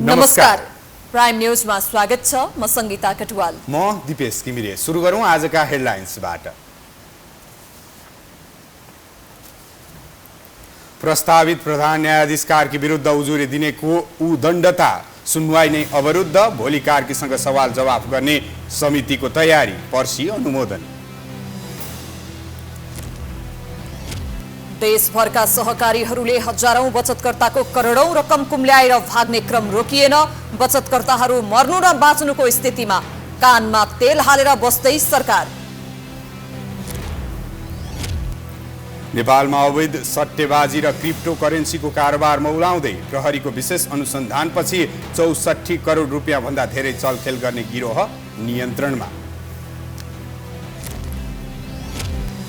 नमस्कार। प्राइम न्यूजमा स्वागत छ। म संगीता कटुवाल। म दिपेश किमिरे। सुरु गरौँ आजका हेडलाइन्सबाट। प्रस्तावित प्रधान न्यायाधीश कार्की विरुद्ध उजुरी दिनेको उदण्डता, सुनवाई नै अवरुद्ध, भोलि कार्कीसँग सवाल जवाफ गर्ने समितिको तयारी, पर्सि अनुमोदन। देशभरका सहकारीहरूले हजारौं बचतकर्ताको करोडौं रकम कुम्ल्याएर भाग्ने क्रम रोकिएन। बचतकर्ताहरू मर्नु र बाँच्नुको स्थितिमा कानमा तेल हालेर बस्दै सरकार। नेपालमा अवैध सट्टेबाजी र क्रिप्टो करेन्सीको कारोबार मौलाउँदै प्रहरीको विशेष अनुसन्धानपछि 64 करोड रुपियाँ भन्दा धेरै चलखेल गर्ने गिरोह नियन्त्रणमा।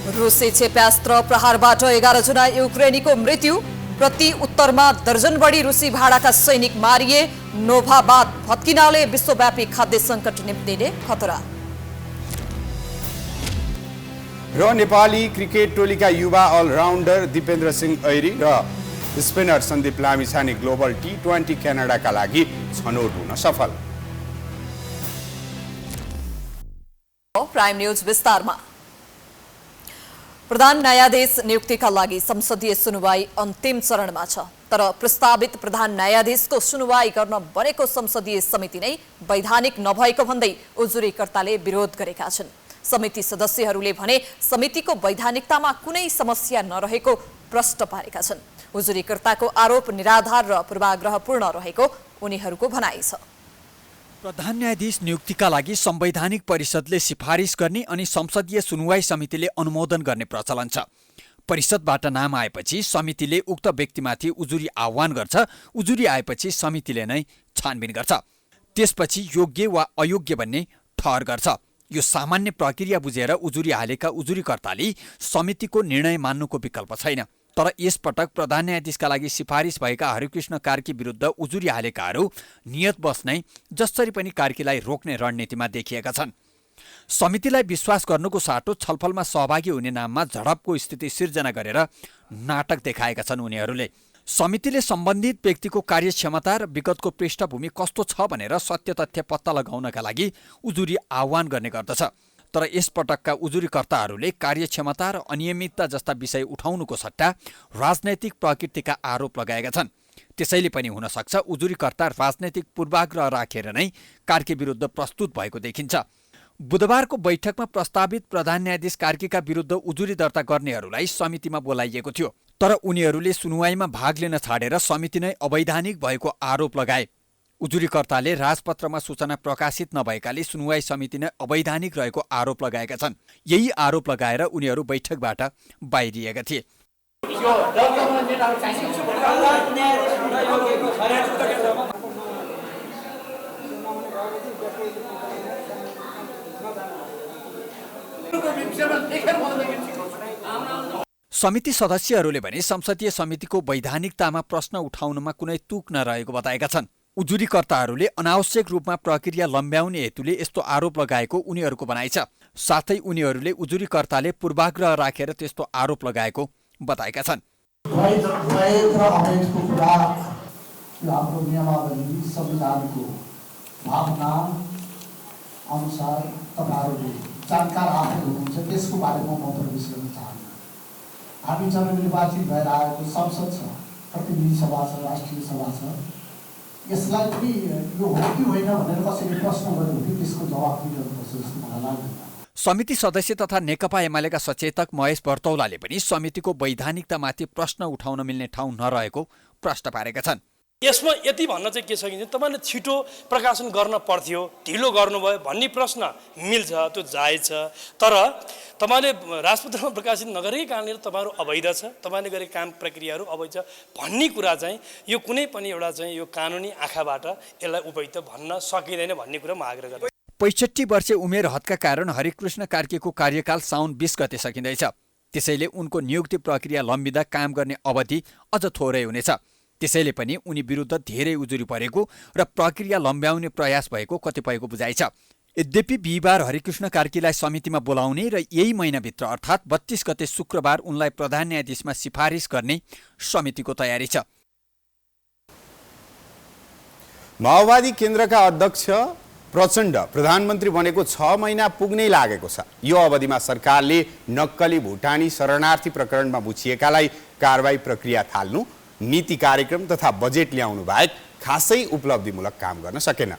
रुसी क्षेप्यास्त्र प्रहारबाट 11 जना युक्रेनीको मृत्यु। प्रति उत्तरमा दर्जन बढी रुसी भाडाका सैनिक मारिए। नोभावाद भत्किनाले विश्वव्यापी खाद्य सङ्कट निम्तिने खतरा। र नेपाली क्रिकेट टोलीका युवा अलराउन्डर दिपेन्द्र सिंह ऐरी र spinner Sandeep Lamichhane global T20 क्यानाडाका लागि छनौट हुन सफल। प्राइम न्यूज विस्तारमा। प्रधान न्यायाधीश नियुक्तिका लागि संसदीय सुनवाई अन्तिम चरणमा छ। तर प्रस्तावित प्रधान न्यायाधीशको सुनवाई गर्न बनेको संसदीय समिति नै वैधानिक नभएको भन्दै उजुरीकर्ताले विरोध गरेका छन्। समिति सदस्यहरूले भने समितिको वैधानिकतामा कुनै समस्या नरहेको प्रश्न पारेका छन्। उजुरीकर्ताको आरोप निराधार र पूर्वाग्रहपूर्ण रहेको उनीहरूको भनाइ छ। प्रधान न्यायाधीश नियुक्तिका लागि संवैधानिक परिषदले सिफारिस गर्ने अनि संसदीय सुनवाई समितिले अनुमोदन गर्ने प्रचलन छ। परिषदबाट नाम आएपछि समितिले उक्त व्यक्तिमाथि उजुरी आह्वान गर्छ। उजुरी आएपछि समितिले नै छानबिन गर्छ। त्यसपछि योग्य वा अयोग्य भन्ने ठहर गर्छ। यो सामान्य प्रक्रिया बुझेर उजुरी हालेका उजुरीकर्ताले समितिको निर्णय मान्नुको विकल्प छैन। तर यसपटक प्रधान न्यायाधीशका लागि सिफारिस भएका हरिकृष्ण कार्की विरुद्ध उजुरी हालेकाहरू नियत बस्नै जसरी पनि कार्कीलाई रोक्ने रणनीतिमा देखिएका छन्। समितिलाई विश्वास गर्नुको साटो छलफलमा सहभागी हुने नाममा झडपको स्थिति सिर्जना गरेर नाटक देखाएका छन् उनीहरूले। समितिले सम्बन्धित व्यक्तिको कार्यक्षमता र विगतको पृष्ठभूमि कस्तो छ भनेर सत्य तथ्य पत्ता लगाउनका लागि उजुरी आह्वान गर्ने गर्दछ। तर यसपटकका उजुरीकर्ताहरूले कार्यक्षमता र अनियमितता जस्ता विषय उठाउनुको सट्टा राजनैतिक प्रकृतिका आरोप लगाएका छन्। त्यसैले पनि हुन सक्छ उजुरीकर्ता राजनैतिक पूर्वाग्रह राखेर नै कार्की विरुद्ध प्रस्तुत भएको देखिन्छ। बुधबारको बैठकमा प्रस्तावित प्रधान न्यायाधीश कार्कीका विरुद्ध उजुरी दर्ता गर्नेहरूलाई समितिमा बोलाइएको थियो। तर उनीहरूले सुनवाईमा भाग लिन छाडेर समिति नै अवैधानिक भएको आरोप लगाए। उजुरीकर्ताले राजपत्रमा सूचना प्रकाशित नभएकाले सुनवाई समिति नै अवैधानिक रहेको आरोप लगाएका छन्। यही आरोप लगाएर उनीहरू बैठकबाट बाहिरिएका थिए। समिति सदस्यहरूले भने संसदीय समितिको वैधानिकतामा प्रश्न उठाउनमा कुनै तुक नरहेको बताएका छन्। उजुरीकर्ताहरूले अनावश्यक रूपमा प्रक्रिया लम्ब्याउने हेतुले यस्तो आरोप लगाएको उनीहरूको भनाइ छ। साथै उनीहरूले उजुरीकर्ताले पूर्वाग्रह राखेर त्यस्तो आरोप लगाएको बताएका छन्। जानकार आफू हुनुहुन्छ, त्यसको बारेमा म प्रवेश गर्न चाहन्न। हामी जननिर्वाचित भएर आएको संसद छ, प्रतिनिधि सभा छ, राष्ट्रिय सभा छ। यसलाई पनि यो हो कि होइन भनेर कसैले प्रश्न गर्यो भने त्यसको जवाफ दिनुपर्छ जस्तो मलाई लाग्दैन। समिति सदस्य तथा नेकपा एमालेका सचेतक महेश बर्तौलाले पनि समितिको वैधानिकतामाथि प्रश्न उठाउन मिल्ने ठाउँ नरहेको प्रश्न पारेका छन्। यसमा यति भन्न चाहिँ के छ कि तपाईँले छिटो प्रकाशन गर्न पर्थ्यो, ढिलो गर्नुभयो भन्ने प्रश्न मिल्छ, त्यो जायज छ। तर तपाईँले राजपत्रमा प्रकाशित नगरेकै कारणले तपाईँहरू अवैध छ, तपाईँले गरेको काम प्रक्रियाहरू अवैध छ भन्ने कुरा चाहिँ यो कुनै पनि एउटा चाहिँ यो कानुनी आँखाबाट यसलाई उपयुक्त भन्न सकिँदैन भन्ने कुरा म आग्रह गर्छु। 65 वर्षे उमेर हदका कारण हरिकृष्ण कार्कीको कार्यकाल साउन 20 गते सकिँदैछ। त्यसैले उनको नियुक्ति प्रक्रिया लम्बिँदा काम गर्ने अवधि अझ थोरै हुनेछ। त्यसैले पनि उनी विरुद्ध धेरै उजुरी परेको र प्रक्रिया लम्ब्याउने प्रयास भएको कतिपयको बुझाइ छ। यद्यपि बिहिबार हरिकृष्ण कार्कीलाई समितिमा बोलाउने र यही महिनाभित्र अर्थात् 32 गते शुक्रबार उनलाई प्रधान न्यायाधीशमा सिफारिस गर्ने समितिको तयारी छ। माओवादी केन्द्रका अध्यक्ष प्रचण्ड प्रधानमन्त्री बनेको 6 महिना पुग्नै लागेको छ। यो अवधिमा सरकारले नक्कली भुटानी शरणार्थी प्रकरणमा बुझिएकालाई कारबाही प्रक्रिया थाल्नु, नीति कार्यक्रम तथा बजेट ल्याउनु बाहेक खासै उपलब्धिमूलक काम गर्न सकेन,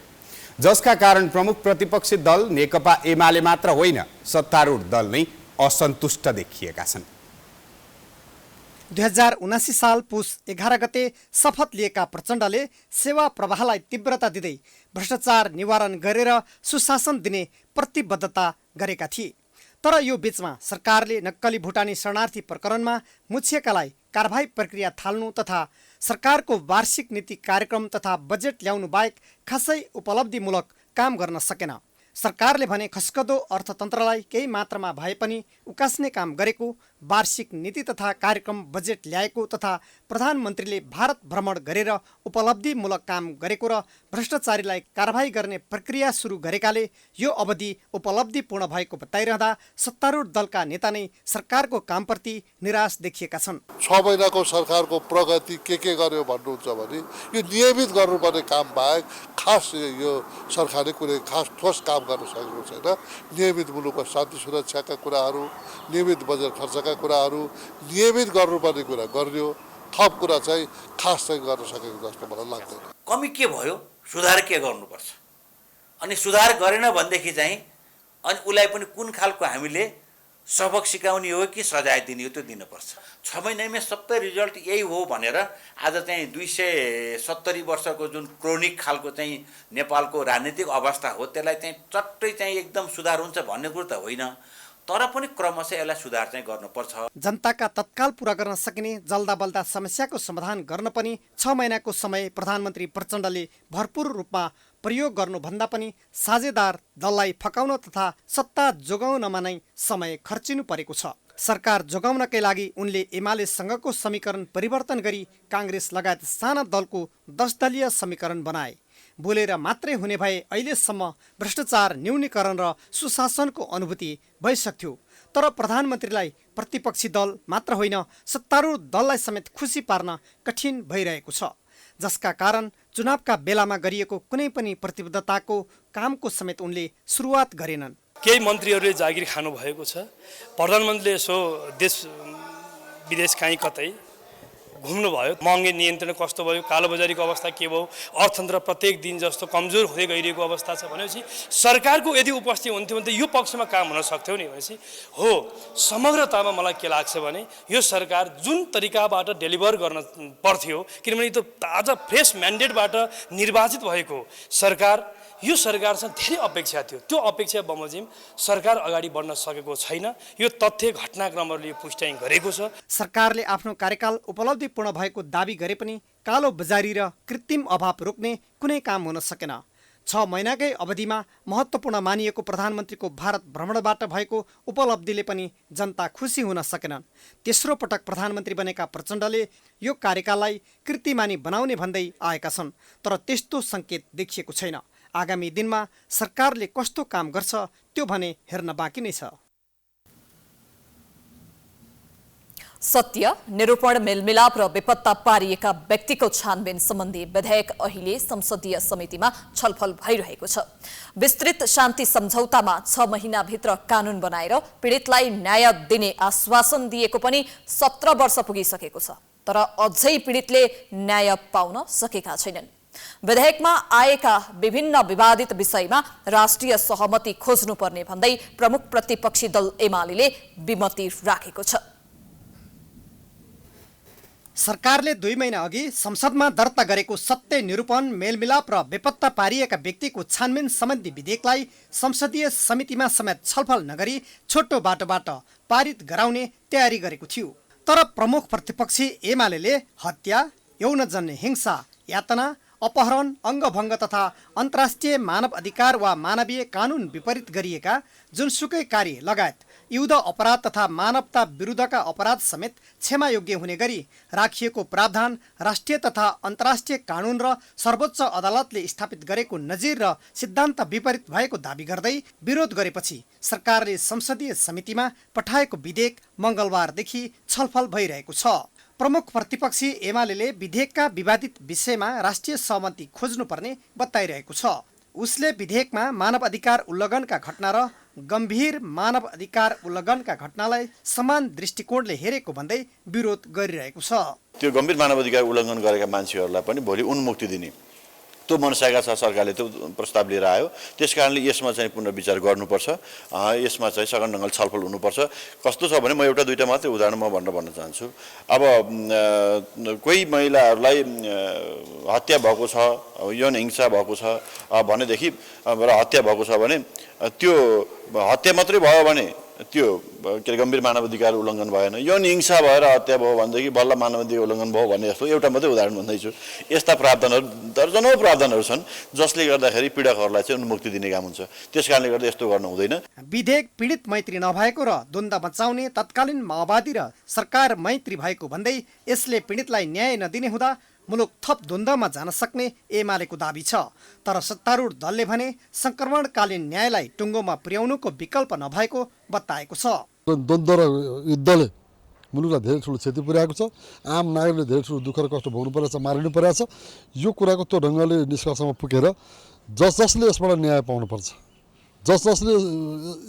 जसका कारण प्रमुख प्रतिपक्षी दल नेकपा एमाले मात्र होइन, सत्तारूढ दल नै असन्तुष्ट देखिएका छन्। 2079 साल पुस 11 गते शपथ लिएका प्रचण्डले सेवा प्रवाहलाई तीव्रता दिँदै भ्रष्टाचार निवारण गरेर सुशासन दिने प्रतिबद्धता गरेका थिए। तर यो बीचमा सरकारले नक्कली भुटानी शरणार्थी प्रकरणमा मुछिएकालाई कारबाही प्रक्रिया थाल्नु तथा सरकारको वार्षिक नीति कार्यक्रम तथा बजेट ल्याउनु बाहेक खासै उपलब्धिमूलक काम गर्न सकेन। सरकारले भने खस्कदो अर्थतन्त्रलाई केही मात्रामा भए पनि उकास्ने काम गरेको, वार्षिक नीति तथा कार्यक्रम बजेट ल्याएको तथा प्रधानमन्त्रीले भारत भ्रमण गरेर उपलब्धिमूलक काम गरेको र भ्रष्टाचारीलाई कारबाही गर्ने प्रक्रिया सुरु गरेकाले यो अवधि उपलब्धिपूर्ण भएको बताइरहँदा सत्तारूढ दलका नेता नै सरकारको कामप्रति निराश देखिएका छन्। 6 महिनाको सरकारको प्रगति के गर्यो भन्नुहुन्छ भने यो नियमित गर्नुपर्ने काम बाहेक खास यो सरकारले कुनै खास ठोस काम गर्न सकेको छैन। नियमित मुलुकमा शान्ति सुरक्षाका कुराहरू, नियमित बजेट खर्चका कुराहरू, नियमित गर्नुपर्ने कुरा गर्यो, थप कुरा चाहिँ खास चाहिँ गर्न सकेको जस्तो मलाई लाग्दैन। कमी के भयो, सुधार के गर्नुपर्छ, अनि सुधार गरेन भनेदेखि चाहिँ अनि उसलाई पनि कुन खालको हामीले सबक सिकाउने हो कि सजाय दिने हो त्यो दिनुपर्छ। 6 महिनामै सबै रिजल्ट यही हो भनेर आज चाहिँ 270 वर्षको जुन क्रोनिक खालको चाहिँ नेपालको राजनीतिक अवस्था हो त्यसलाई चाहिँ चट्टै चाहिँ एकदम सुधार हुन्छ भन्ने कुरो त होइन, तर पनि क्रमशः यसलाई सुधार चाहिँ गर्नुपर्छ। जनताका तत्काल पूरा गर्न सकिने जल्दा बल्दा समस्याको समाधान गर्न पनि 6 महिनाको समय प्रधानमन्त्री प्रचण्डले भरपूर रूपमा प्रयोग गर्नुभन्दा पनि साझेदार दललाई फकाउन तथा सत्ता जोगाउनमा नै समय खर्चिनु परेको छ। सरकार जोगाउनकै लागि उनले एमालेसँगको समीकरण परिवर्तन गरी काङ्ग्रेस लगायत साना दलको 10 दलीय समीकरण बनाए। बोलेर मात्रै हुने भए अहिलेसम्म भ्रष्टाचार न्यूनीकरण र सुशासनको अनुभूति भइसक्थ्यो। तर प्रधानमन्त्रीलाई प्रतिपक्षी दल मात्र होइन, सत्तारूढ दललाई समेत खुसी पार्न कठिन भइरहेको छ, जसका कारण चुनावका बेलामा गरिएको कुनै पनि प्रतिबद्धताको कामको समेत उनले सुरुवात गरेनन्। केही मन्त्रीहरूले जागिर खानु भएको छ। प्रधानमन्त्रीले यसो देश विदेश कहीँ कतै घुम्नु भयो, महँगी नियन्त्रण कस्तो भयो, कालोबजारीको अवस्था के भयो, अर्थतन्त्र प्रत्येक दिन जस्तो कमजोर हुँदै गइरहेको अवस्था छ भनेपछि सरकारको यदि उपस्थिति हुन्थ्यो भने त यो पक्षमा काम हुन सक्थ्यो नि भनेपछि हो। समग्रतामा मलाई के लाग्छ भने यो सरकार जुन तरिकाबाट डेलिभर गर्न पर्थ्यो, किनभने यो ताजा फ्रेस म्यान्डेटबाट निर्वाचित भएको सरकार, यो सरकारसँग धेरै अपेक्षा थियो। त्यो अपेक्षा बमोजिम सरकार अगाडि बढ्न सकेको छैन। यो तथ्य घटनाक्रमहरूले पुष्टि गरेको छ। सरकारले आफ्नो कार्यकाल उपलब्धिपूर्ण भएको दावी गरे पनि कालो बजारी र कृत्रिम अभाव रोक्ने कुनै काम हुन सकेन। 6 महिनाकै अवधिमा महत्त्वपूर्ण मानिएको प्रधानमन्त्रीको भारत भ्रमणबाट भएको उपलब्धिले पनि जनता खुसी हुन सकेनन्। तेस्रो पटक प्रधानमन्त्री बनेका प्रचण्डले यो कार्यकाललाई कृतिमानी बनाउने भन्दै आएका छन्, तर त्यस्तो सङ्केत देखिएको छैन। आगामी दिनमा सरकारले कस्तो काम गर्छ त्यो भने हेर्न बाँकी नै छ। सत्य, निरूपण, मेलमिलाप र बेपत्ता पारिएका व्यक्तिको छानबिन सम्बन्धी विधेयक अहिले संसदीय समितिमा छलफल भइरहेको छ। विस्तृत शान्ति सम्झौतामा 6 महिनाभित्र कानुन बनाएर पीडितलाई न्याय दिने आश्वासन दिएको पनि 17 वर्ष पुगिसकेको छ, तर अझै पीडितले न्याय पाउन सकेका छैनन्। विधेयकमा आएका विभिन्न विवादित विषयमा राष्ट्रिय सहमति खोज्नुपर्ने भन्दै प्रमुख प्रतिपक्षी दल एमाले विमति राखेको छ। सरकारले 2 महिना अघि संसदमा दर्ता गरेको सत्य, निरूपण, मेलमिलाप र बेपत्ता पारिएका व्यक्तिको छानबिन सम्बन्धी विधेयकलाई संसदीय समितिमा समेत छलफल नगरी छोटो बाटोबाट पारित गराउने तयारी गरेको थियो। तर प्रमुख प्रतिपक्षी एमाले हत्या, यौनजन्य हिंसा, यातना, अपहरण, अङ्गभङ्ग तथा अन्तर्राष्ट्रिय मानव अधिकार वा मानवीय कानुन विपरीत गरिएका जुनसुकै कार्य लगायत युद्ध अपराध तथा मानवता विरुद्धका अपराध समेत क्षमायोग्य हुने गरी राखिएको प्रावधान राष्ट्रिय तथा अन्तर्राष्ट्रिय कानुन र सर्वोच्च अदालतले स्थापित गरेको नजिर र सिद्धान्त विपरीत भएको दावी गर्दै विरोध गरेपछि सरकारले संसदीय समितिमा पठाएको विधेयक मङ्गलबारदेखि छलफल भइरहेको छ। प्रमुख प्रतिपक्षी एमाले विधेयकका विवादित विषयमा राष्ट्रिय सहमति खोज्नुपर्ने बताइरहेको छ। उसले विधेयकमा मानव अधिकार उल्लङ्घनका घटना र गम्भीर मानव अधिकार उल्लङ्घनका घटनालाई समान दृष्टिकोणले हेरेको भन्दै विरोध गरिरहेको छ। त्यो गम्भीर मानव अधिकार उल्लङ्घन गरेका मान्छेहरूलाई पनि भोलि उन्मुक्ति दिने त्यो मनसाका छ। सरकारले त्यो प्रस्ताव लिएर आयो। त्यसकारणले यसमा चाहिँ पुनर्विचार गर्नुपर्छ। यसमा चाहिँ सघन ढङ्गले छलफल हुनुपर्छ। कस्तो छ भने म एउटा दुईटा मात्रै उदाहरण म भन्न चाहन्छु। अब कोही महिलाहरूलाई हत्या भएको छ, यौन हिंसा भएको छ भनेदेखि र हत्या भएको छ भने त्यो हत्या मात्रै भयो भने त्यो के अरे गम्भीर मानव अधिकार उल्लङ्घन भएन। यौन हिंसा भएर हत्या भयो भनेदेखि बल्ल मानव अधिकार उल्लङ्घन भयो भन्ने जस्तो एउटा मात्रै उदाहरण भन्दैछु। यस्ता प्रावधानहरू दर्जनौँ प्रावधानहरू छन् जसले गर्दाखेरि पीडकहरूलाई चाहिँ उन्मुक्ति दिने काम हुन्छ। त्यसकारणले गर्दा यस्तो गर्नु हुँदैन। विधेयक पीडित मैत्री नभएको र द्वन्द्व मचाउने तत्कालीन माओवादी र सरकार मैत्री भएको भन्दै यसले पीडितलाई न्याय नदिने हुँदा मुलुक थप द्वन्द्वमा जान सक्ने एमालेको दाबी छ। तर सत्तारूढ दलले भने संक्रमणकालीन न्यायलाई टुङ्गोमा पुर्याउनुको विकल्प नभएको बताएको छ। द्वन्द्व र युद्धले मुलुकलाई धेरै ठुलो क्षति पुर्याएको छ। आम नागरिकले धेरै ठुलो दुःख र कष्ट भोग्नु परेको छ, मारिनु परेको छ। यो कुराको त्यो ढङ्गले निष्कर्षमा पुगेर जसले यसबाट न्याय पाउनुपर्छ, जसले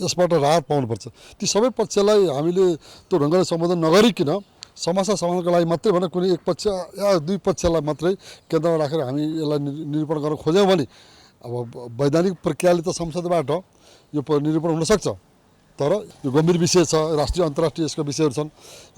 यसबाट राहत पाउनुपर्छ, ती सबै पक्षलाई हामीले त्यो ढङ्गले सम्बोधन नगरिकन समस्या समाधानको लागि मात्रै भने कुनै एक पक्ष या दुई पक्षलाई मात्रै केन्द्रमा राखेर हामी यसलाई निरूपण गर्न खोज्यौँ भने अब वैधानिक प्रक्रियाले त संसदबाट यो निरूपण हुनसक्छ। तर यो गम्भीर विषय छ, राष्ट्रिय अन्तर्राष्ट्रिय यसका विषयहरू छन्।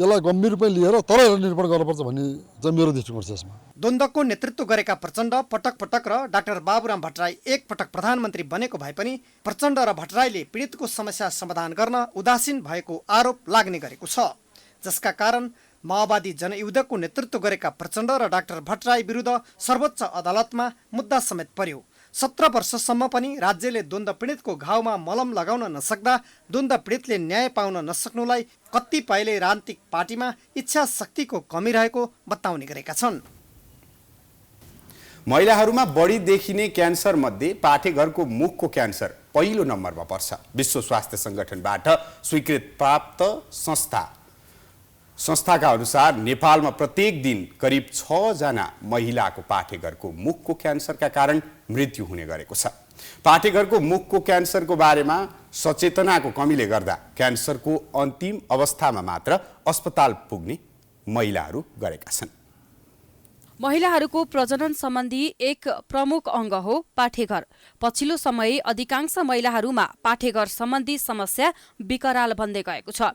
यसलाई गम्भीर रूपमा लिएर तर यसलाई निरूपण गर्नुपर्छ भन्ने चाहिँ मेरो दृष्टिकोण छ। यसमा द्वन्द्वको नेतृत्व गरेका प्रचण्ड पटक पटक र डाक्टर बाबुराम भट्टराई एक पटक प्रधानमन्त्री बनेको भए पनि प्रचण्ड र भट्टराईले पीडितको समस्या समाधान गर्न उदासीन भएको आरोप लाग्ने गरेको छ। जसका कारण माओवादी जनयुद्धको नेतृत्व गरेका प्रचण्ड र डाक्टर भट्टराई विरुद्ध सर्वोच्च अदालतमा मुद्दा समेत पर्यो। 17 वर्षसम्म पनि राज्यले द्वन्द्व पीडितको घाउमा मलम लगाउन नसक्दा द्वन्द्व पीडितले न्याय पाउन नसक्नुलाई कतिपयले राजनीतिक पार्टीमा इच्छा शक्तिको कमी रहेको बताउने गरेका छन्। महिलाहरूमा बढी देखिने क्यान्सर मध्ये पाठेघरको मुखको क्यान्सर पहिलो नम्बरमा पर्छ। विश्व स्वास्थ्य सङ्गठनबाट स्वीकृत प्राप्त संस्थाका अनुसार नेपालमा प्रत्येक दिन करिब 6 जना महिलाको पाठेघरको मुखको क्यान्सरका कारण मृत्यु हुने गरेको छ। पाठेघरको मुखको क्यान्सरको बारेमा सचेतनाको कमीले गर्दा क्यान्सरको अन्तिम अवस्थामा मात्र अस्पताल पुग्ने महिलाहरू गरेका छन्। महिलाहरूको प्रजनन सम्बन्धी एक प्रमुख अङ्ग हो पाठेघर। पछिल्लो समय अधिकांश महिलाहरूमा पाठेघर सम्बन्धी समस्या विकराल बन्दै गएको छ।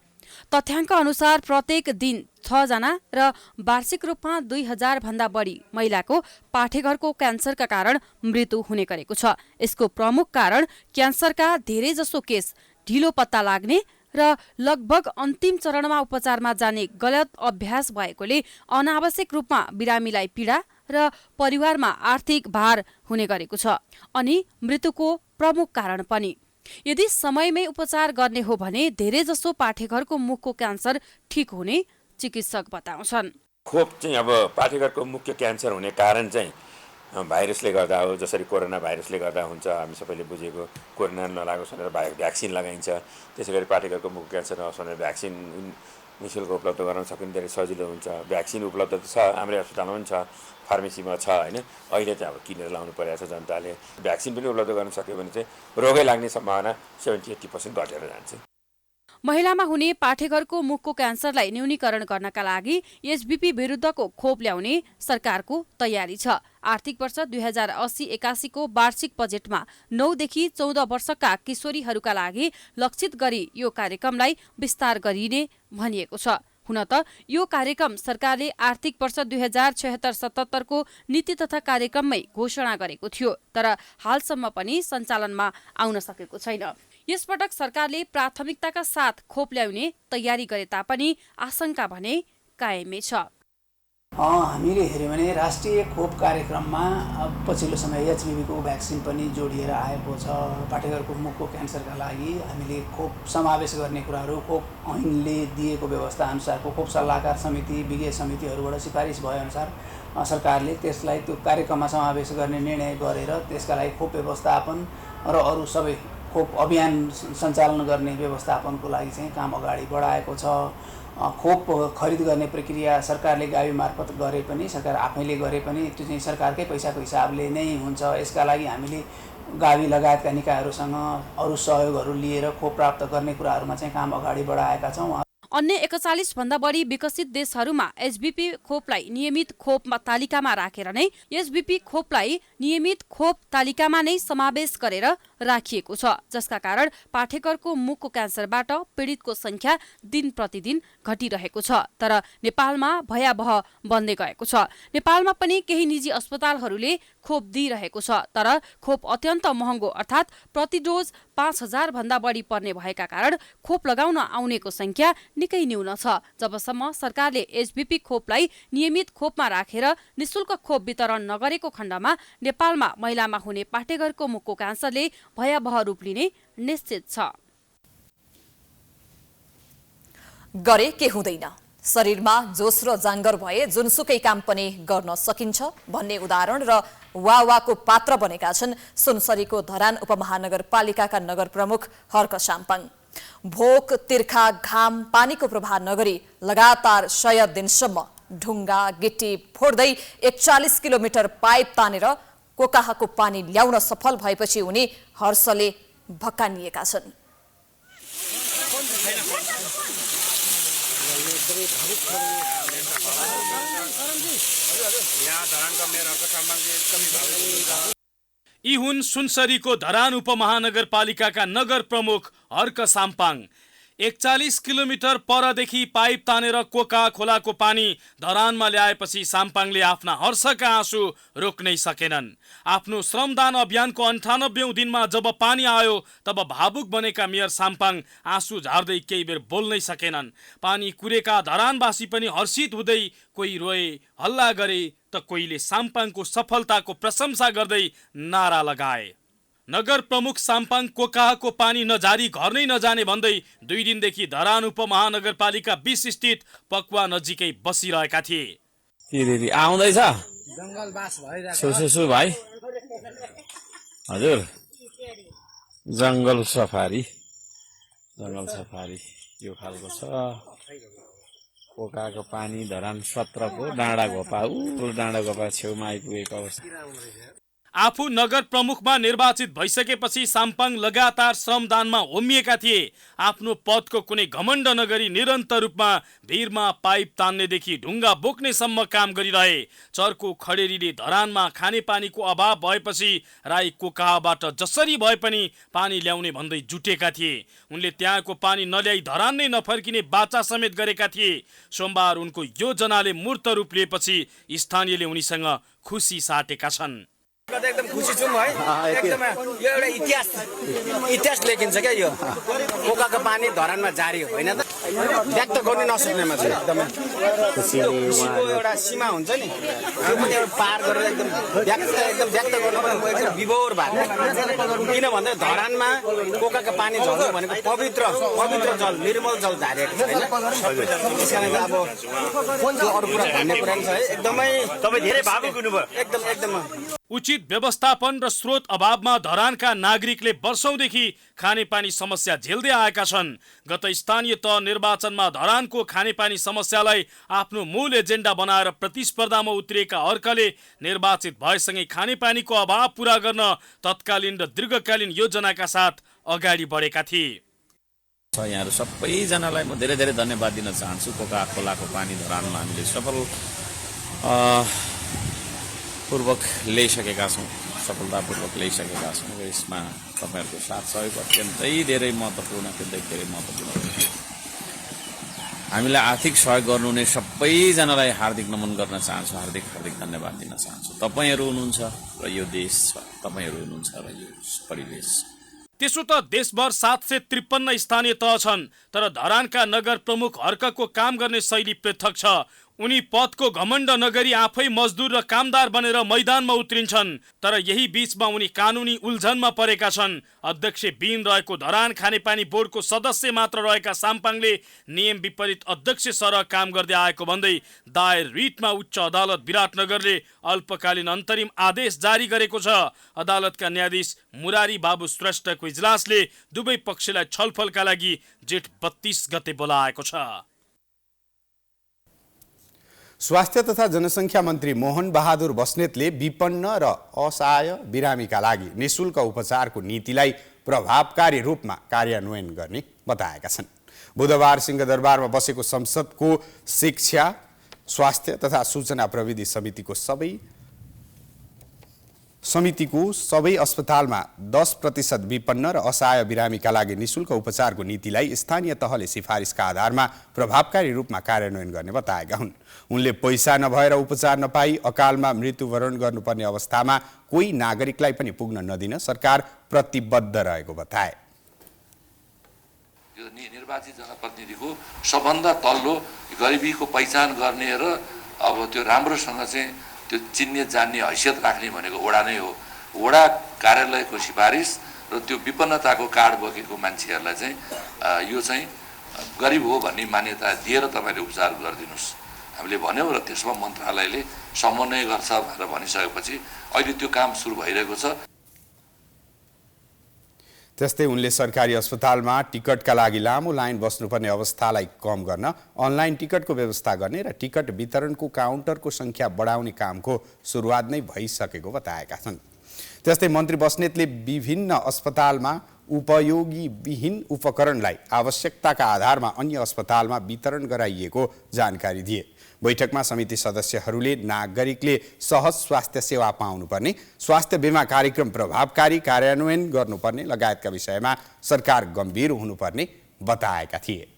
तथ्याङ्क अनुसार प्रत्येक दिन 6 जना र वार्षिक रूपमा 2000 भन्दा बढी महिलाको पाठेघरको क्यान्सरका कारण मृत्यु हुने गरेको छ। यसको प्रमुख कारण क्यान्सरका धेरैजसो केस ढिलो पत्ता लाग्ने र लगभग अन्तिम चरणमा उपचारमा जाने गलत अभ्यास भएकोले अनावश्यक रूपमा बिरामीलाई पीडा र परिवारमा आर्थिक भार हुने गरेको छ अनि मृत्युको प्रमुख कारण पनि। यदि समयमै उपचार गर्ने हो भने धेरैजसो पाठेघरको मुखको क्यान्सर ठिक हुने चिकित्सक बताउँछन्। खोप चाहिँ अब पाठेघरको मुख्य क्यान्सर हुने कारण चाहिँ भाइरसले गर्दा हो। जसरी कोरोना भाइरसले गर्दा हुन्छ, हामी सबैले बुझेको कोरोना नलागोस् भनेर भ्याक्सिन लगाइन्छ। त्यसै गरी पाठेघरको मुखको क्यान्सर नहोस् भनेर भ्याक्सिन निःशुल्क उपलब्ध गराउन सकिने धेरै सजिलो हुन्छ। भ्याक्सिन उपलब्ध छ, हाम्रै अस्पतालमा पनि छ, फार्मेसीमा छ होइन। अहिले चाहिँ अब किनेर लाउनु परेको छ जनताले। भ्याक्सिन पनि उपलब्ध गर्न सक्यो भने चाहिँ रोगै लाग्ने सम्भावना 70-80% घटेर जान्छ। महिलामा हुने पाठेघरको मुखको क्यान्सरलाई न्यूनीकरण गर्नका लागि एचबीपी विरुद्धको खोप ल्याउने सरकारको तयारी छ। आर्थिक वर्ष 2080-81 को वार्षिक बजेटमा 9 देखि 14 वर्षका किशोरीहरूका लागि लक्षित गरी यो कार्यक्रमलाई विस्तार गरिने भनिएको छ। हुन त यो कार्यक्रम सरकारले आर्थिक वर्ष 2076-77 को नीति तथा कार्यक्रममै घोषणा गरेको थियो, तर हालसम्म पनि सञ्चालनमा आउन सकेको छैन। यसपटक सरकारले प्राथमिकताका साथ खोप ल्याउने तयारी गरे तापनि आशंका भने कायमै छ। हामीले हेऱ्यौँ भने राष्ट्रिय खोप कार्यक्रममा पछिल्लो समय एचपीभीको भ्याक्सिन पनि जोडिएर आएको छ। पाठेघरको मुखको क्यान्सरका लागि हामीले खोप समावेश गर्ने कुराहरू खोप ऐनले दिएको व्यवस्था अनुसारको खोप सल्लाहकार समिति, विज्ञ समितिहरूबाट सिफारिस भएअनुसार सरकारले त्यसलाई त्यो कार्यक्रममा समावेश गर्ने निर्णय गरेर त्यसका लागि खोप व्यवस्थापन र अरू सबै खोप अभियान सञ्चालन गर्ने व्यवस्थापनको लागि चाहिँ काम अगाडि बढाएको छ। खोप खरिद गर्ने प्रक्रिया सरकारले गावी मार्फत गरे पनि, सरकार आफैले गरे पनि त्यो चाहिँ सरकारकै पैसाको हिसाबले नै हुन्छ। यसका लागि हामीले गावी लगायतका निकायहरूसँग अरू सहयोगहरू लिएर खोप प्राप्त गर्ने कुराहरूमा चाहिँ काम अगाडि बढाएका छौँ। अन्य 41 भन्दा बढी विकसित देशहरूमा एचबीपी खोपलाई नियमित खोप तालिकामा राखेर नै एचबीपी खोपलाई नियमित खोप तालिकामा नै समावेश गरेर राखिएको छ, जसका कारण पाठेघरको मुखको क्यान्सरबाट पीडितको संख्या दिन प्रतिदिन घटिरहेको छ। तर नेपालमा भयावह बन्दै गएको छ। नेपालमा पनि केही निजी अस्पतालहरूले खोप दिइरहेको छ, तर खोप अत्यन्त महँगो अर्थात् प्रति डोज 5000 भन्दा बढी पर्ने भएका कारण खोप लगाउन आउनेको संख्या निकै न्यून छ। जबसम्म सरकारले एचबीपी खोपलाई नियमित खोपमा राखेर निशुल्क खोप वितरण नगरेको खण्डमा नेपालमा महिलामा हुने पाठेघरको मुखको क्यान्सरले भयावह रूप लिने निश्चित छ। गरे के हुँदैन, शरीरमा जोस र जाँगर भए जुनसुकै काम पनि गर्न सकिन्छ भन्ने उदाहरण र वावाको पात्र बनेका छन् सुनसरीको धरान उपमहानगरपालिकाका नगर प्रमुख हर्क साम्पाङ। भोक, तिर्खा, घाम, पानीको प्रभाव नगरी लगातार 100 दिनसम्म ढुङ्गा गिट्टी फोड्दै 41 किलोमिटर पाइप तानेर कोकाहाको पानी ल्याउन सफल भएपछि उनी हर्षले भक्कानिएका छन्। यी हुन् सुनसरीको धरान उपमहानगरपालिकाका नगर प्रमुख हर्क साम्पाङ। 41 किलोमिटर परदेखि पाइप तानेर कोका खोलाको पानी धरानमा ल्याएपछि साम्पाङले आफ्ना हर्षका आँसु रोक्नै सकेनन्। आफ्नो श्रमदान अभियानको 98औं दिनमा जब पानी आयो तब भावुक बनेका मेयर साम्पाङ आँसु झार्दै केही बेर बोल्नै सकेनन्। पानी कुरेका धरानवासी पनि हर्षित हुँदै कोही रोए, हल्ला गरे त कोहीले साम्पाङको सफलताको प्रशंसा गर्दै नारा लगाए। नगर प्रमुख साम्पाङ कोकाहाको पानी नजारी घर नै नजाने भन्दै 2 दिनदेखि धरान उपमहानगरपालिका 20 स्थित पकुवा नजिकै बसिरहेका थिए। आउँदैछ सुसु भाइ हजुर, जङ्गल सफारी यो खालको छ। कोकाको पानी धरान 17 को डाँडा घोपा छेउमा आइपुगेको अवस्था। आफू नगर प्रमुखमा निर्वाचित भइसकेपछि साम्पाङ लगातार श्रमदानमा होमिएका थिए। आफ्नो पदको कुनै घमण्ड नगरी निरन्तर रूपमा भिरमा पाइप तान्नेदेखि ढुङ्गा बोक्नेसम्म काम गरिरहे। चर्को खडेरीले धरानमा खानेपानीको अभाव भएपछि राई कोकाहाबाट जसरी भए पनि पानी ल्याउने भन्दै जुटेका थिए। उनले त्यहाँको पानी नल्याई धरान नै नफर्किने बाचा समेत गरेका थिए। सोमबार उनको योजनाले मूर्त रूप लिएपछि स्थानीयले उनीसँग खुसी साटेका छन्। एकदम खुसी छौँ है। एकदम यो एउटा इतिहास लेखिन्छ क्या। यो कोकाको पानी धरानमा जारी होइन त, व्यक्त गर्नु नसक्नेमा चाहिँ एकदमै खुसीको एउटा सीमा हुन्छ नि, त्यो पनि एउटा पार गरेर एकदम व्यक्त गर्नु पनि एकदम विभोर भएको। किन भन्दा धरानमा कोकाको पानी झर्नु भनेको पवित्र जल, निर्मल जल झारेको छ होइन। त्यस कारण अब त्यो अरू कुरा भन्ने कुरा छ है। एकदमै तपाईँ धेरै भावुक हुनुभयो। एकदम उचित व्यवस्थापन र स्रोत अभावमा धरानका नागरिकले वर्षौंदेखि खानेपानी समस्या झेल्दै आएका छन्। गत स्थानीय तह निर्वाचनमा धरानको खानेपानी समस्यालाई आफ्नो मूल एजेन्डा बनाएर प्रतिस्पर्धामा उत्रिएका हर्कले निर्वाचित भएसँगै खानेपानीको अभाव पूरा गर्न तत्कालीन र दीर्घकालीन योजनाका साथ अगाडि बढेका थिए। यहाँहरू सबैजनालाई म धेरै धन्यवाद दिन चाहन्छु। कोका खोलाको पानी धरानमा हामीले सफलतापूर्वक ल्याइसकेका छौँ र यसमा तपाईँहरूको साथ सहयोग अत्यन्तै धेरै महत्त्वपूर्ण थियो। हामीलाई आर्थिक सहयोग गर्नुहुने सबैजनालाई हार्दिक नमन गर्न चाहन्छु, हार्दिक धन्यवाद दिन चाहन्छु। तपाईँहरू हुनुहुन्छ र यो देश छ, तपाईँहरू हुनुहुन्छ र यो परिवेश। त्यसो त देशभर 753 स्थानीय तह छन्, तर धरानका नगर प्रमुख हर्कको काम गर्ने शैली पृथक छ। उनी पदको घमण्ड नगरी आफै मजदुर र कामदार बनेर मैदानमा उत्रिन्छन्। तर यही बीचमा उनी कानुनी उल्झनमा परेका छन्। अध्यक्ष बिन रहेको धरान खानेपानी बोर्डको सदस्य मात्र रहेका साम्पाङले नियम विपरीत अध्यक्ष सरह काम गर्दै आएको भन्दै दायर रिटमा उच्च अदालत विराटनगरले अल्पकालीन अन्तरिम आदेश जारी गरेको छ। अदालतका न्यायाधीश मुरारी बाबु श्रेष्ठको इजलासले दुवै पक्षलाई छलफलका लागि जेठ 32 गते बोलाएको छ। स्वास्थ्य तथा जनसङ्ख्या मन्त्री मोहन बहादुर बस्नेतले विपन्न र असहाय बिरामीका लागि निशुल्क उपचारको नीतिलाई प्रभावकारी रूपमा कार्यान्वयन गर्ने बताएका छन्। बुधबार सिंहदरबारमा बसेको संसदको शिक्षा, स्वास्थ्य तथा सूचना प्रविधि समितिको सबै अस्पतालमा 10% विपन्न र असहाय बिरामीका लागि निशुल्क उपचारको नीतिलाई स्थानीय तहले सिफारिसका आधारमा प्रभावकारी रूपमा कार्यान्वयन गर्ने बताएका हुन्। उनले पैसा नभएर उपचार नपाई अकालमा मृत्युवरण गर्नुपर्ने अवस्थामा कोही नागरिकलाई पनि पुग्न नदिन सरकार प्रतिबद्ध रहेको बताए। यो निर्वाचित जनप्रतिनिधिको सबभन्दा तल्लो गरिबीको पहिचान गर्ने र अब त्यो राम्रोसँग चाहिँ त्यो चिन्ने जान्ने हैसियत राख्ने भनेको वडा नै हो। वडा कार्यालयको सिफारिस र त्यो विपन्नताको कार्ड बोकेको मान्छेहरूलाई चाहिँ यो चाहिँ गरिब हो भन्ने मान्यता दिएर तपाईँले उपचार गरिदिनुहोस् हामीले भन्यौँ र त्यसमा मन्त्रालयले समन्वय गर्छ भनेर भनिसकेपछि अहिले त्यो काम सुरु भइरहेको छ। त्यस्तै उनले सरकारी अस्पतालमा टिकटका लागि लामो लाइन बस्नुपर्ने अवस्थालाई कम गर्न अनलाइन टिकटको व्यवस्था गर्ने र टिकट वितरणको काउन्टरको संख्या बढाउने कामको सुरुवात नै भइसकेको बताएका छन्। त्यस्तै मन्त्री बस्नेतले विभिन्न अस्पतालमा उपयोगीविहीन उपकरणलाई आवश्यकताका आधारमा अन्य अस्पतालमा वितरण गराइएको जानकारी दिए। बैठकमा समिति सदस्यहरूले नागरिकले सहज स्वास्थ्य सेवा पाउनुपर्ने, स्वास्थ्य बीमा कार्यक्रम प्रभावकारी कार्यान्वयन गर्नुपर्ने लगायतका विषयमा सरकार गम्भीर हुनुपर्ने बताएका थिए।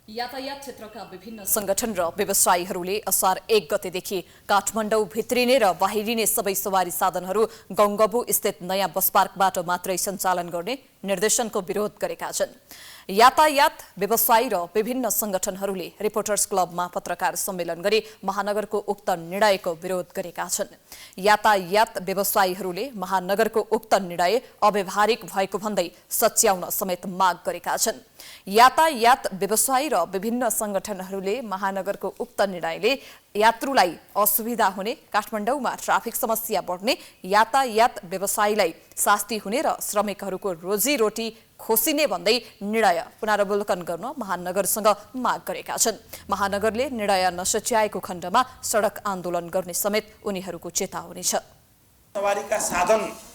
यातायात क्षेत्रका विभिन्न संगठन र व्यवसायीहरूले असार 1 गतेदेखि काठमाडौँ भित्रिने र बाहिरिने सबै सवारी साधनहरू गङ्गबु स्थित नयाँ बस पार्कबाट मात्रै सञ्चालन गर्ने निर्देशनको विरोध गरेका छन्। यातायात व्यवसायी र विभिन्न संगठनहरूले रिपोर्टर्स क्लबमा पत्रकार सम्मेलन गरी महानगरको उक्त निर्णयको विरोध गरेका छन्। यातायात व्यवसायीहरूले महानगरको उक्त निर्णय अव्यावहारिक भएको भन्दै सच्याउन समेत माग गरेका छन्। यातायात व्यवसायी र विभिन्न संगठनहरूले महानगरको उक्त निर्णयले यात्रुलाई असुविधा हुने, काठमाडौँमा ट्राफिक समस्या बढ्ने, यातायात व्यवसायीलाई शास्ति हुने र श्रमिकहरूको रोजीरोटी खोसिने भन्दै निर्णय पुनरावलोकन गर्न महानगरसँग माग गरेका छन्। महानगरले निर्णय नसच्याएको खण्डमा सडक आन्दोलन गर्ने समेत उनीहरूको चेतावनी छ। सवारीका साधनमा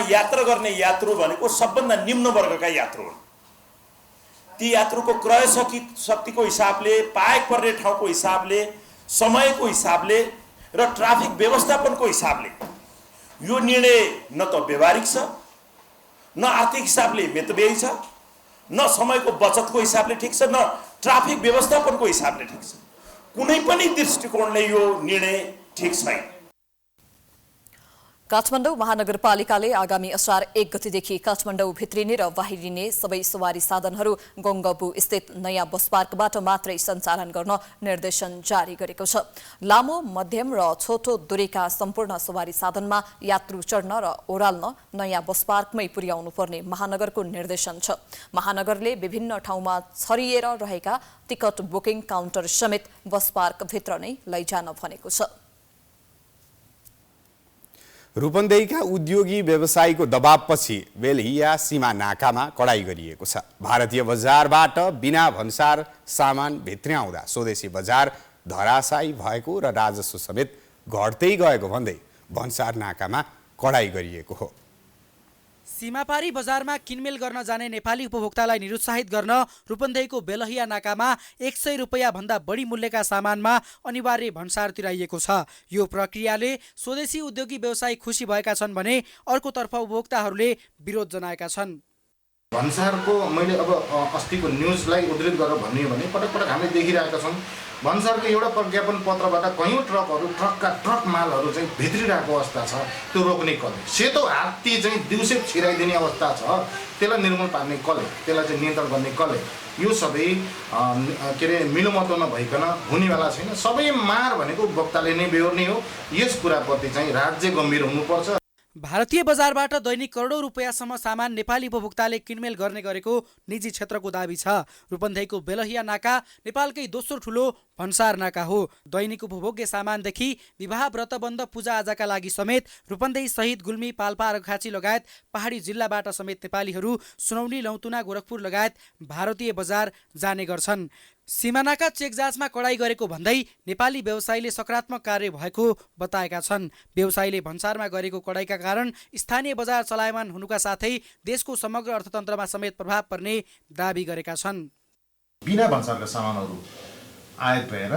यात्रा गर्ने यात्रु भनेको सबभन्दा निम्न वर्गका यात्रु हुन्। ती यात्रुको क्रय शक्तिको हिसाबले, पाएक पर्ने ठाउँको हिसाबले, समयको हिसाबले र ट्राफिक व्यवस्थापनको हिसाबले यो निर्णय न त व्यवहारिक छ, न आर्थिक हिसाबले मितव्ययी छ, न समयको बचतको हिसाबले ठिक छ, न ट्राफिक व्यवस्थापनको हिसाबले ठिक छ। कुनै पनि दृष्टिकोणले यो निर्णय ठिक छैन। काठमाडौँ महानगरपालिकाले आगामी असार 1 गतेदेखि काठमाडौँ भित्रिने र बाहिरिने सबै सवारी साधनहरू गङ्गबु स्थित नयाँ बस पार्कबाट मात्रै सञ्चालन गर्न निर्देशन जारी गरेको छ। लामो, मध्यम र छोटो दूरीका सम्पूर्ण सवारी साधनमा यात्रु चढ्न र ओह्राल्न नयाँ बस पार्कमै पुर्याउनु पर्ने महानगरको निर्देशन छ। महानगरले विभिन्न ठाउँमा छरिएर रहेका टिकट बुकिङ काउन्टर समेत बस पार्कभित्र नै लैजान भनेको छ। रूपन्देहीका उद्योगी व्यवसायीको दबावपछि बेलहिया सीमा नाकामा कडाई गरिएको छ। भारतीय बजारबाट बिना भन्सार सामान भित्र्याउँदा स्वदेशी बजार धराशायी भएको र राजस्व समेत घट्दै गएको भन्दै भन्सार नाकामा कडाई गरिएको हो। सीमापारी बजारमा किनमेल गर्न जाने नेपाली उपभोक्तालाई निरुत्साहित गर्न रूपन्देहीको बेलहिया नाकामा 100 रुपैयाँ भन्दा बढी मूल्यका सामानमा अनिवार्य भन्सार तिराइएको छ। यो प्रक्रियाले स्वदेशी उद्योगी व्यवसायी खुसी भएका छन् भने अर्कोतर्फ उपभोक्ताहरूले विरोध जनाएका छन्। भन्सारको मैले अब अस्तिको न्युजलाई उद्धृत गरेर भन्ने भने पटक पटक हामीले देखिरहेका छौँ भन्सारको एउटा प्रज्ञापन पत्रबाट कयौँ ट्रक मालहरू चाहिँ भित्रिरहेको अवस्था छ। त्यो रोक्ने कसले? सेतो हात्ती चाहिँ दिउँसै छिराइदिने अवस्था छ, त्यसलाई निर्मूल पार्ने कसले? त्यसलाई चाहिँ नियन्त्रण गर्ने कसले? यो सबै के अरे मिलोमतो नभइकन हुनेवाला छैन। सबै मार भनेको उपभोक्ताले नै बेहोर्ने हो। यस कुराप्रति चाहिँ राज्य गम्भीर हुनुपर्छ। भारतीय बजारबाट दैनिक करोडौँ रुपियाँसम्म सामान नेपाली उपभोक्ताले किनमेल गर्ने गरेको निजी क्षेत्रको दाबी छ। रूपन्देहीको बेलहिया नाका नेपालकै दोस्रो ठुलो भन्सार नाका हो। दैनिक उपभोग्य सामानदेखि विवाह व्रतबन्ध पूजाआजाका लागि समेत रूपन्देही सहित गुल्मी पाल्पा अर्घाखाँची लगायत पहाडी जिल्लाबाट समेत नेपालीहरू सुनौली लौतुना गोरखपुर लगायत भारतीय बजार जाने गर्छन्। सीमानाका चेक जाँचमा कडाई गरेको भन्दै नेपाली व्यवसायीले सकारात्मक कार्य भएको बताएका छन्। व्यवसायीले भन्सारमा गरेको कडाईका कारण स्थानीय बजार चलायमान हुनुका साथै देशको समग्र अर्थतन्त्रमा समेत प्रभाव पर्ने दाबी गरेका छन्। बिना भन्सारका सामानहरू आयात भएर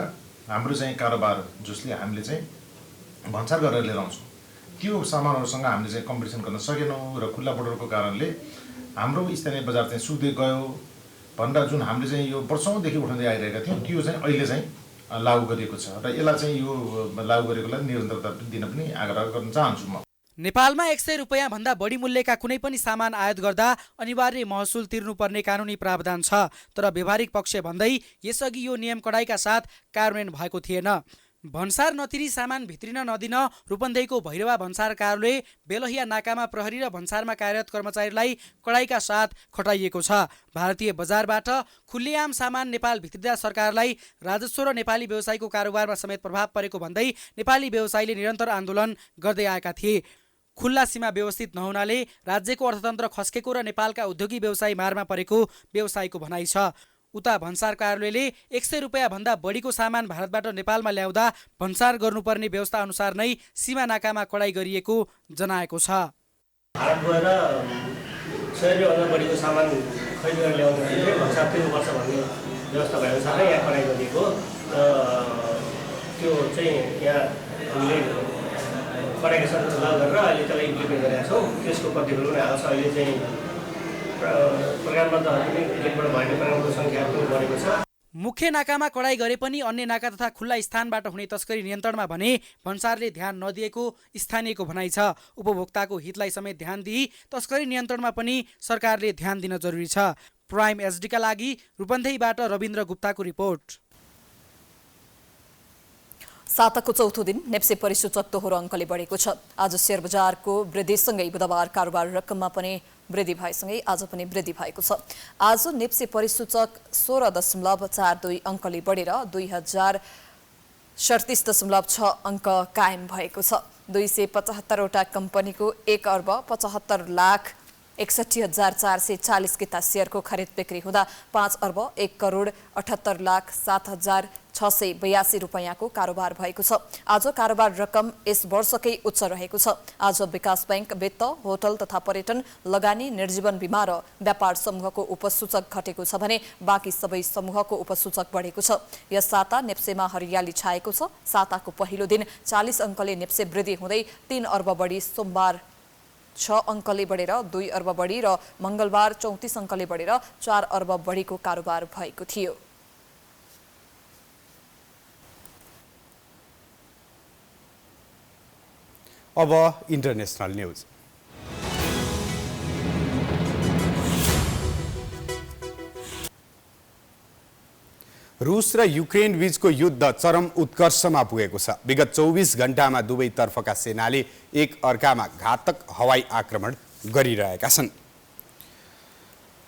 हाम्रो चाहिँ कारोबार जसले हामीले चाहिँ भन्सार गरेर लिएर आउँछौँ त्यो सामानहरूसँग हामीले चाहिँ कम्पिटिसन गर्न सकेनौँ र खुल्ला बोर्डरको कारणले हाम्रो स्थानीय बजार चाहिँ सुक्दै गयो भनेर जुन हामीले चाहिँ यो वर्षौँदेखि उठाउँदै आइरहेका थियौँ त्यो चाहिँ अहिले चाहिँ लागू गरिएको छ र यसलाई चाहिँ यो लागू गरेकोलाई निरन्तरता दिन पनि आग्रह गर्न चाहन्छु म। नेपालमा 100 रुपैयाँ भन्दा बढी मूल्यका कुनै पनि सामान आयात गर्दा अनिवार्य महसुल तिर्नुपर्ने कानुनी प्रावधान छ। तर व्यवहारिक पक्ष भन्दै यसअघि यो नियम कडाइका साथ कार्यान्वयन भएको थिएन। भन्सार नतिरी सामान भित्रिन नदिन रूपन्देहीको भैरवा भन्सार कार्यालय बेलहिया नाकामा प्रहरी र भन्सारमा कार्यरत कर्मचारीलाई कडाइका साथ खटाइएको छ। भारतीय बजारबाट खुल्लेआम सामान नेपाल भित्रिँदा सरकारलाई राजस्व र नेपाली व्यवसायको कारोबारमा समेत प्रभाव परेको भन्दै नेपाली व्यवसायीले निरन्तर आन्दोलन गर्दै आएका थिए। खुल्ला सीमा व्यवस्थित नहुनाले राज्यको अर्थतन्त्र खस्केको र नेपालका उद्योगी व्यवसायी मारमा परेको व्यवसायीको भनाइ छ। उता भन्सार कार्यालयले 100 रुपैयाँ भन्दा बढीको सामान भारतबाट नेपालमा ल्याउँदा भन्सार गर्नुपर्ने व्यवस्था अनुसार नै सीमा नाकामा कडाई गरिएको जनाएको छ। भारत गएर 100 रुपैयाँभन्दा बढीको सामान खरिद गरेर ल्याउँदाखेरि भन्सार तिर्नुपर्छ भन्ने व्यवस्था भएको छ र यहाँ कडाई गरिएको त्यो चाहिँ यहाँ हामीले कडाइको साथ लागू गरेर अहिले त्यसलाई इम्प्लिमेन्ट गरेका छौँ। त्यसको प्रतिफल पनि आएको छ। अहिले चाहिँ मुख्य नाकामा कडाई गरे पनि अन्य नाका तथा खुल्ला स्थानबाट हुने तस्करी नियन्त्रणमा भने भन्सारले ध्यान नदिएको स्थानीयको भनाइ छ। उपभोक्ताको हितलाई समेत ध्यान दिई तस्करी नियन्त्रणमा पनि सरकारले ध्यान दिन जरुरी छ। प्राइम एचडीका लागि रूपन्देहीबाट रविन्द्र गुप्ताको रिपोर्ट। साताको चौथो दिन नेप्से परिसूचक दोहोरो अङ्कले बढेको छ। आज शेयर बजारको वृद्धिसँगै बुधबार कारोबार रकममा पनि वृद्धि भएसँगै आज पनि वृद्धि भएको छ। आज नेप्से परिसूचक 16.42 अङ्कले बढेर 2037.6 अङ्क कायम भएको छ। 275वटा कम्पनीको 1,65,61,440 किता शेयरको खरिद बिक्री हुँदा 5,01,78,07,682 रुपैयाँको कारोबार भएको छ। आज कारोबार रकम यस वर्षकै उच्च रहेको छ। आज विकास बैंक, वित्त, होटल तथा पर्यटन, लगानी, निर्जीवन बीमा र व्यापार समूहको उपसूचक घटेको छ भने बाँकी सबै समूहको उपसूचक बढेको छ। यस साता नेप्सेमा हरियाली छाएको छ। साताको पहिलो दिन 40 अङ्कले नेप्से वृद्धि हुँदै 3 अर्ब बढी, सोमबार 6 अङ्कले बढेर 2 अर्ब बढी र मङ्गलबार 34 अङ्कले बढेर 4 अर्ब बढीको कारोबार भएको थियो। अब इन्टरनेसनल न्युज। रुस र युक्रेन बीचको युद्ध चरम उत्कर्षमा पुगेको छ। विगत 24 घण्टामा दुवै तर्फका सेनाले एक अर्कामा घातक हवाई आक्रमण गरिरहेका छन्।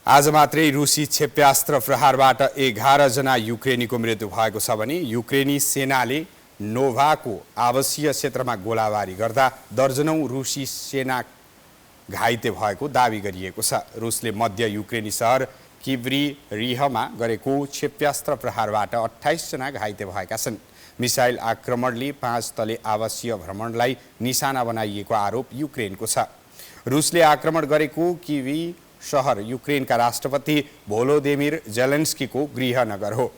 आज मात्रै रुसी क्षेप्यास्त्र प्रहारबाट 11 जना युक्रेनीको मृत्यु भएको छ भने युक्रेनी सेनाले नोभाको आवासीय क्षेत्रमा गोलाबारी गर्दा दर्जनौं रुसी सेना घाइते भएको दावी गरिएको छ। रुसले मध्य युक्रेनी सहर किब्रिरिहमा गरेको क्षेप्यास्त्र प्रहारबाट 28 जना घाइते भएका छन्। मिसाइल आक्रमणले 5 तले आवासीय भ्रमणलाई निशाना बनाइएको आरोप युक्रेनको छ। रुसले आक्रमण गरेको किवी सहर युक्रेनका राष्ट्रपति भोलोदिमिर जेलेन्स्कीको गृहनगर हो।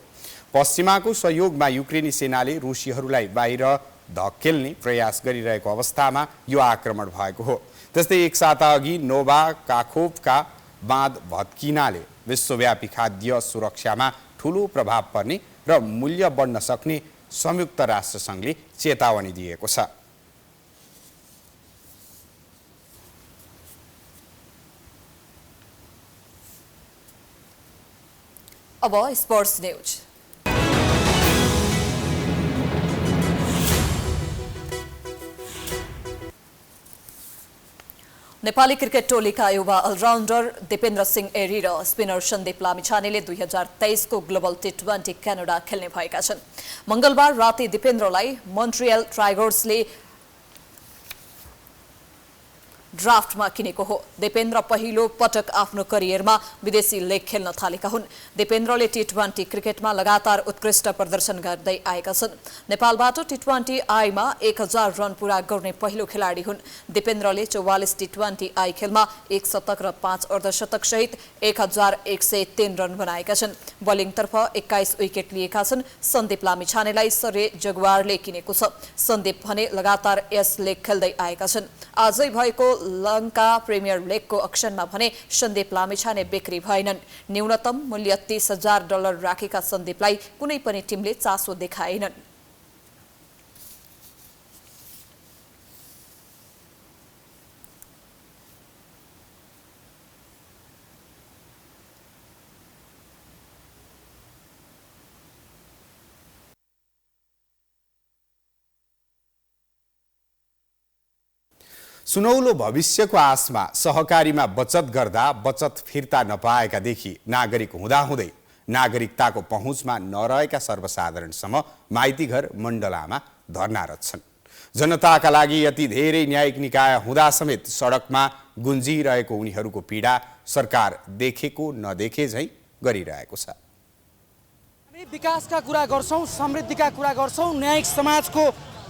पश्चिमाको सहयोगमा युक्रेनी सेनाले रुसीहरूलाई बाहिर धकेल्ने प्रयास गरिरहेको अवस्थामा यो आक्रमण भएको हो। त्यस्तै एक साता अघि नोभा काखोभका बाँध भत्किनाले विश्वव्यापी खाद्य सुरक्षामा ठूलो प्रभाव पर्ने र मूल्य बढ्न सक्ने संयुक्त राष्ट्रसङ्घले चेतावनी दिएको छ। अब स्पोर्ट्स न्यूज। नेपाली क्रिकेट टोलीका युवा अलराउन्डर दिपेन्द्र सिंह एरी र स्पिनर सन्दीप लामिछानेले 2023 को ग्लोबल टी20 क्यानाडा खेल्ने भएका छन्। मंगलबार राति दिपेन्द्रलाई मोन्ट्रियल टाइगर्सले ड्राफ्टमा किनेको हो। दिपेन्द्र पहिलो पटक आफ्नो करियरमा विदेशी लेग खेल्न थालेका हुन्। दिपेन्द्रले टी20 क्रिकेटमा लगातार उत्कृष्ट प्रदर्शन गर्दै आएका छन्। नेपालबाट टी20 आईमा 1000 रन पूरा गर्ने पहिलो खेलाडी हुन्। दिपेन्द्रले 44 टी20 आई खेलमा 1 शतक र 5 अर्धशतक सहित 1103 रन बनाएका छन्। बोलिङतर्फ 21 विकेट लिएका छन्। सन्दीप लामिछानेलाई सरे जगुवारले किनेको छ। सन्दीप भने लगातार यस लेग खेल्दै आएका छन्। आजै भएको लङ्का प्रिमियर लिगको अक्सनमा भने सन्दीप लामिछाने बिक्री भएनन्। न्यूनतम मूल्य $30,000 राखेका सन्दीपलाई कुनै पनि टिमले चासो देखाएनन्। सुनौलो भविष्यको आशमा सहकारीमा बचत गर्दा बचत फिर्ता नपाएकादेखि नागरिक हुँदाहुँदै नागरिकताको पहुँचमा नरहेका सर्वसाधारणसम्म माइतीघर मण्डलामा धर्नारत छन्। जनताका लागि यति धेरै न्यायिक निकाय हुँदा समेत सडकमा गुन्जिरहेको उनीहरूको पीडा सरकार देखेको नदेखे झैं गरिरहेको छ। हामी विकासका कुरा गर्छौं, समृद्धिका कुरा गर्छौं, न्यायिक समाजको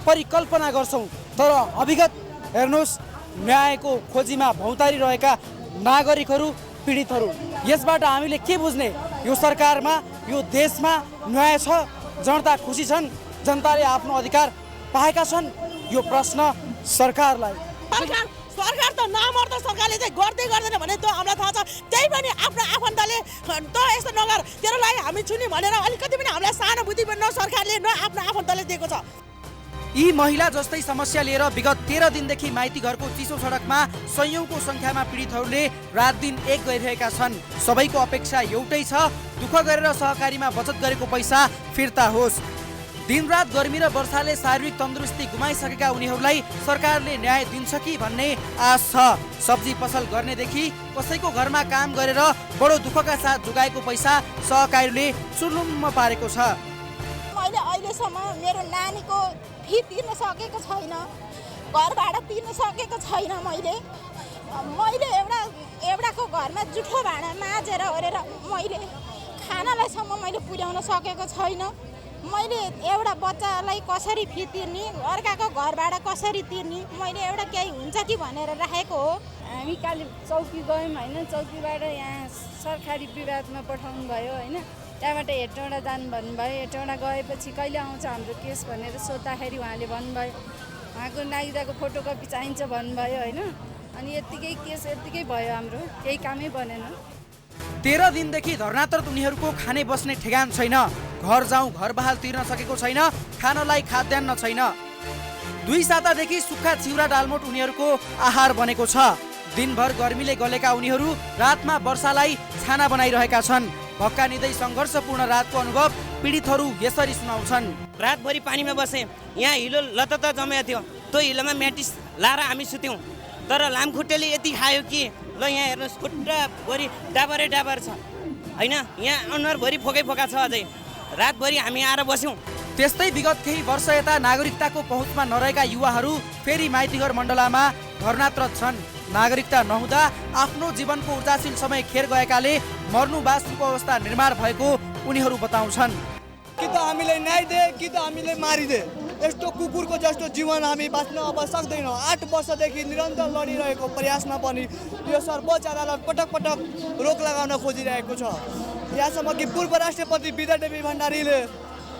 परिकल्पना गर्छौं, तर अभिगत हेर्नुहोस् न्यायको खोजीमा भौतारिरहेका नागरिकहरू, पीडितहरू। यसबाट हामीले के बुझ्ने? यो सरकारमा, यो देशमा न्याय छ, जनता खुसी छन्, जनताले आफ्नो अधिकार पाएका छन्? यो प्रश्न सरकारलाई। सरकार त नमर्द सरकारले चाहिँ गर्दै गर्दैन भने त हामीलाई थाहा छ। त्यही पनि आफ्नो आफन्तले त यस्तो नगर तेरोलाई हामी छुनी भनेर अलिकति पनि हामीलाई सहानुभूति पनि न सरकारले न आफ्नो आफन्तले दिएको छ। यी महिला जस्तै समस्या लिएर विगत 13 दिनदेखि माइती घरको चिसो सडकमा सयौंको संख्यामा पीडितहरूले रात दिन एक गरिरहेका छन्। सबैको अपेक्षा एउटै छ, दुःख गरेर सहकारीमा बचत गरेको पैसा फिर्ता होस्। दिनरात गर्मी र वर्षाले शारीरिक तन्दुरुस्ती गुमाइसकेका उनीहरूलाई सरकारले न्याय दिन्छ कि भन्ने आश छ। सब्जी पसल गर्नेदेखि कसैको घरमा काम गरेर बडो दुःखका साथ जोगाएको पैसा सहकारीले चुर्लुम्म पारेको छ। मैले अहिलेसम्म मेरो नानीको फी तिर्न सकेको छैन, घर भाडा तिर्न सकेको छैन। मैले एउटाको घरमा जुठो भाडा माझेर ओरेर मैले खानालाईसम्म मैले पुर्याउन सकेको छैन। मैले एउटा बच्चालाई कसरी फी तिर्ने, अर्काको घर भाडा कसरी तिर्ने, मैले एउटा केही हुन्छ कि भनेर राखेको हो। हामी काली चौकी गयौँ होइन, चौकीबाट यहाँ सरकारी विवादमा पठाउनु भयो होइन, त्यहाँबाट हेटौँडा जानु भन्नुभयो। हेटौँडा गएपछि कहिले आउँछ हाम्रो केस भनेर सोद्धाखेरि उहाँले भन्नुभयो उहाँको नागरिकताको फोटोकपी चाहिन्छ भन्नुभयो होइन। अनि यत्तिकै केस यत्तिकै भयो, हाम्रो केही कामै बनेन। 13 दिनदेखि धरनारत उनीहरूको खाने बस्ने ठेगान छैन। घर जाउँ घर बहाल तिर्न सकेको छैन, खानलाई खाद्यान्न छैन। 2 सातादेखि सुक्खा चिउरा डालमोट उनीहरूको आहार बनेको छ। दिनभर गर्मीले गलेका उनीहरू रातमा वर्षालाई छाना बनाइरहेका छन्। भक्का निदै सङ्घर्षपूर्ण रातको अनुभव पीडितहरू यसरी सुनाउँछन्। रातभरि पानीमा बसेँ, यहाँ हिलो लतत जमेको थियो, त्यो हिलोमा म्याटिस लाएर हामी सुत्यौँ। तर लामखुट्टेले यति खायो कि ल यहाँ हेर्नुहोस् खुट्टाभरि डाबरै डाबर छ होइन, यहाँ अनुहारभरि फोकै फोका छ। अझै रातभरि हामी आएर बस्यौँ। त्यस्तै विगत केही वर्ष यता नागरिकताको पहुँचमा नरहेका युवाहरू फेरि माइतीघर मण्डलामा धरनारत छन्। नागरिकता नहुँदा आफ्नो जीवनको ऊर्जाशील समय खेर गएकाले मर्नु बाँच्नुको अवस्था निर्माण भएको उनीहरू बताउँछन्। कि त हामीले न्याय दे कि त हामीले मारिदे, यस्तो कुकुरको जस्तो जीवन हामी बाँच्न अब सक्दैनौँ। 8 वर्षदेखि निरन्तर लडिरहेको प्रयासमा पनि यो सर्वोच्च अदालत पटक पटक रोक लगाउन खोजिरहेको छ। यहाँसम्म कि पूर्व राष्ट्रपति विद्यादेवी भण्डारीले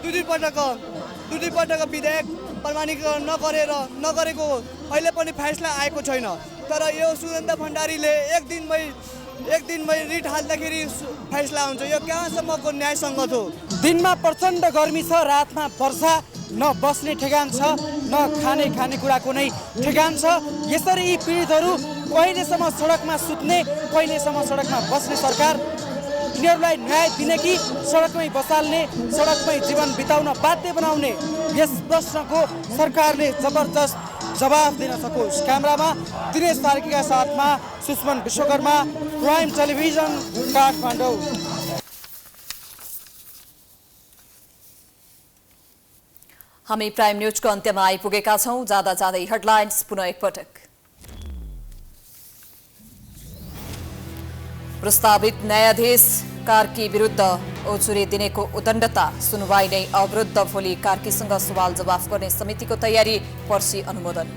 दुई पटक विधेयक प्रमाणीकरण नगरेको अहिले पनि फैसला आएको छैन। तर यो सुरेन्द्र भण्डारीले एक दिनमै एक दिनमै रिट हाल्दाखेरि फैसला हुन्छ। यो कहाँसम्मको न्याय सङ्गत हो? दिनमा प्रचण्ड गर्मी छ, रातमा वर्षा, न बस्ने ठेगान छ न खानेकुराको नै ठेगान छ। यसरी यी पीडितहरू कहिलेसम्म सडकमा सुत्ने, कहिलेसम्म सडकमा बस्ने सरकार यिनीहरूलाई न्याय दिने कि सडकमै बसाल्ने, सडकमै जीवन बिताउन बाध्य बनाउने, यस प्रश्नको सरकारले जबरजस्त जवाफ दिन सकोस्। क्यामेरामा दिनेश सार्कीका साथमा सुष्मन विश्वकर्मा, प्राइम टेलिभिजन, काठमाडौँ। हामी प्राइम न्यूजको अन्त्यमा आइपुगेका छौं। जाँदा जाँदै हेडलाइन्स पुनः एकपटक। प्रस्तावित न्यायाधीश कार्की विरुद्ध ओजुरी दिनेको उदण्डता, सुनवाई नै अवरुद्ध। भोलि कार्कीसँग सवाल जवाफ गर्ने समितिको तयारी, पर्सि अनुमोदन।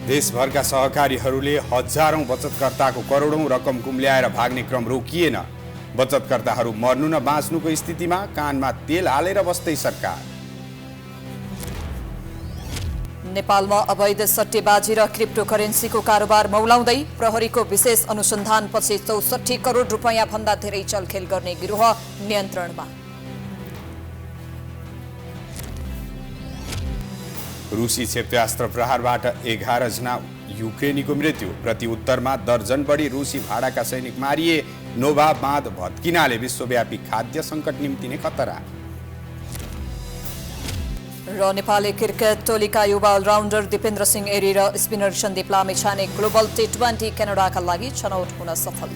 देशभरका सहकारीहरूले हजारौं बचतकर्ताको करोडौं रकम कुम्ल्याएर भाग्ने क्रम रोकिएन। बचतकर्ताहरू मर्नु न बाँच्नुको स्थितिमा कानमा तेल हालेर बस्दै सरकार। नेपालमा अवैध सट्टेबाजी र क्रिप्टो करेन्सीको कारोबार मौलाउँदै प्रहरीको विशेष अनुसन्धानपछि 64 करोड रुपैयाँ भन्दा धेरै चलखेल गर्ने गिरोह नियन्त्रणमा। रुसी क्षेप्यास्त्र प्रहारबाट 11 जना युक्रेनीको मृत्यु। प्रत्युत्तरमा दर्जन बढी रुसी भाडाका सैनिक मारिए। नोभा बाँध भत्किनाले विश्वव्यापी खाद्य सङ्कट निम्तिने खतरा। र नेपाली क्रिकेट टोलीका युवा अलराउन्डर दिपेन्द्र सिंह एरी र spinner Sandeep Lamichhane global T20 क्यानाडाका लागि छनौट हुन सफल।